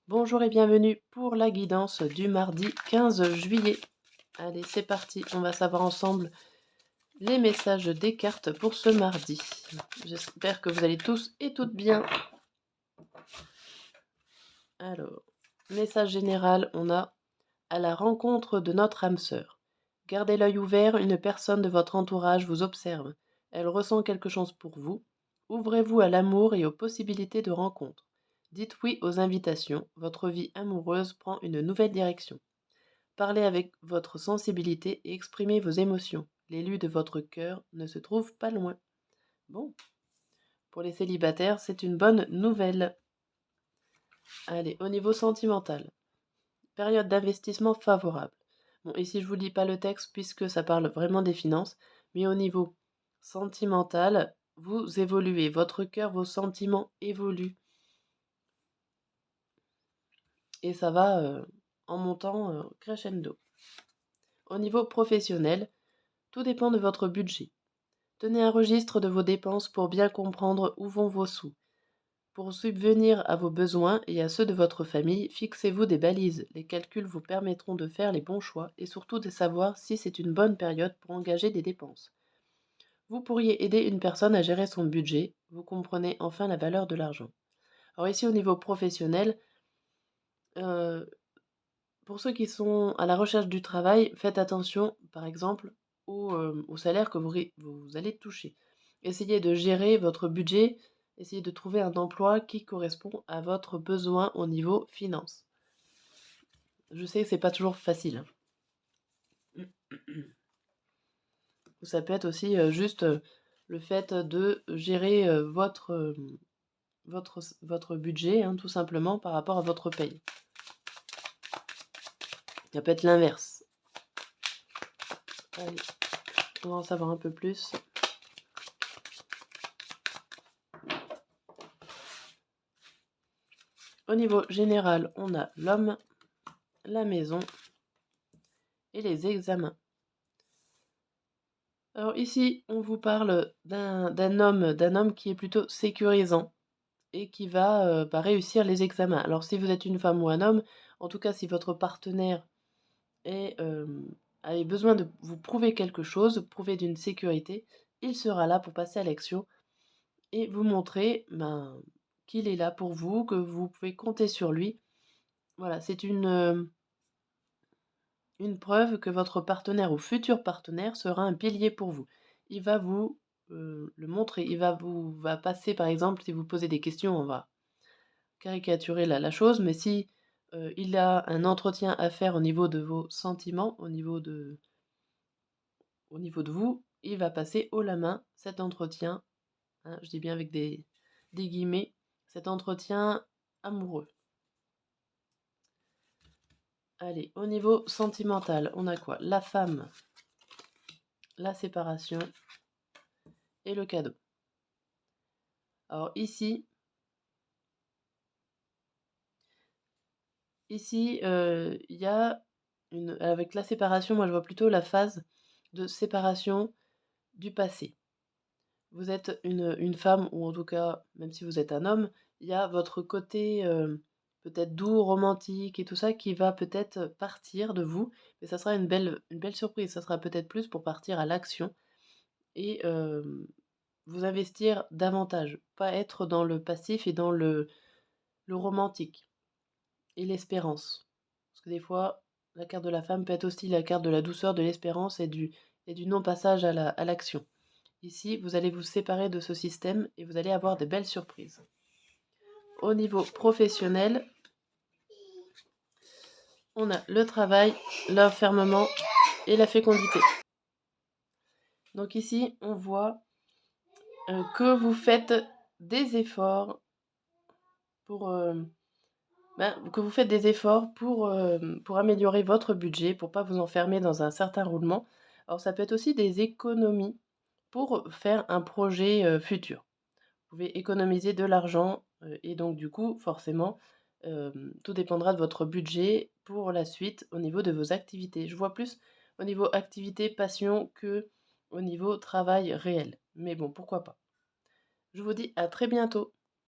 Bonjour et bienvenue pour la guidance du mardi 15 juillet. Allez, c'est parti, on va savoir ensemble les messages des cartes pour ce mardi. J'espère que vous allez tous et toutes bien. Alors, message général, on a à la rencontre de notre âme sœur. Gardez l'œil ouvert, une personne de votre entourage vous observe. Elle ressent quelque chose pour vous. Ouvrez-vous à l'amour et aux possibilités de rencontre. Dites oui aux invitations, votre vie amoureuse prend une nouvelle direction. Parlez avec votre sensibilité et exprimez vos émotions. L'élu de votre cœur ne se trouve pas loin. Bon, pour les célibataires, c'est une bonne nouvelle. Allez, au niveau sentimental. Période d'investissement favorable. Bon, ici, je ne vous lis pas le texte puisque ça parle vraiment des finances, mais au niveau sentimental, vous évoluez. Votre cœur, vos sentiments évoluent. Et ça va en montant crescendo. Au niveau professionnel, tout dépend de votre budget. Tenez un registre de vos dépenses pour bien comprendre où vont vos sous. Pour subvenir à vos besoins et à ceux de votre famille, fixez-vous des balises. Les calculs vous permettront de faire les bons choix et surtout de savoir si c'est une bonne période pour engager des dépenses. Vous pourriez aider une personne à gérer son budget. Vous comprenez enfin la valeur de l'argent. Alors ici, au niveau professionnel, euh, pour ceux qui sont à la recherche du travail, faites attention, par exemple, au salaire que vous allez toucher. Essayez de gérer votre budget, essayez de trouver un emploi qui correspond à votre besoin au niveau finance. Je sais que c'est pas toujours facile, hein. Ça peut être aussi juste le fait de gérer votre budget, hein, tout simplement par rapport à votre paye. Ça peut être l'inverse. Allez, on va en savoir un peu plus. Au niveau général, on a l'homme, la maison et les examens. Alors ici, on vous parle d'un homme qui est plutôt sécurisant et qui va réussir les examens. Alors si vous êtes une femme ou un homme, en tout cas si votre partenaire avait besoin de vous prouver quelque chose, prouver d'une sécurité, il sera là pour passer à l'action et vous montrer qu'il est là pour vous, que vous pouvez compter sur lui. Voilà, c'est une preuve que votre partenaire ou futur partenaire sera un pilier pour vous. Il va vous le montrer, va passer par exemple, si vous posez des questions, on va caricaturer la chose, mais si il a un entretien à faire au niveau de vos sentiments, au niveau de vous, il va passer haut la main cet entretien, hein, je dis bien avec des guillemets, cet entretien amoureux. Allez, au niveau sentimental, on a quoi? La femme, la séparation et le cadeau. Alors ici, il y a avec la séparation, moi je vois plutôt la phase de séparation du passé. Vous êtes une femme, ou en tout cas, même si vous êtes un homme, il y a votre côté peut-être doux, romantique et tout ça qui va peut-être partir de vous, mais ça sera une belle surprise. Ça sera peut-être plus pour partir à l'action et vous investir davantage, pas être dans le passif et dans le romantique et l'espérance. Parce que des fois, la carte de la femme peut être aussi la carte de la douceur, de l'espérance et du non-passage à l'action. Ici, vous allez vous séparer de ce système et vous allez avoir de belles surprises. Au niveau professionnel, on a le travail, l'enfermement et la fécondité. Donc ici, on voit que vous faites des efforts pour pour améliorer votre budget, pour pas vous enfermer dans un certain roulement. Alors ça peut être aussi des économies pour faire un projet futur. Vous pouvez économiser de l'argent et donc du coup, forcément, tout dépendra de votre budget pour la suite au niveau de vos activités. Je vois plus au niveau activité, passion que au niveau travail réel. Mais bon, pourquoi pas. Je vous dis à très bientôt.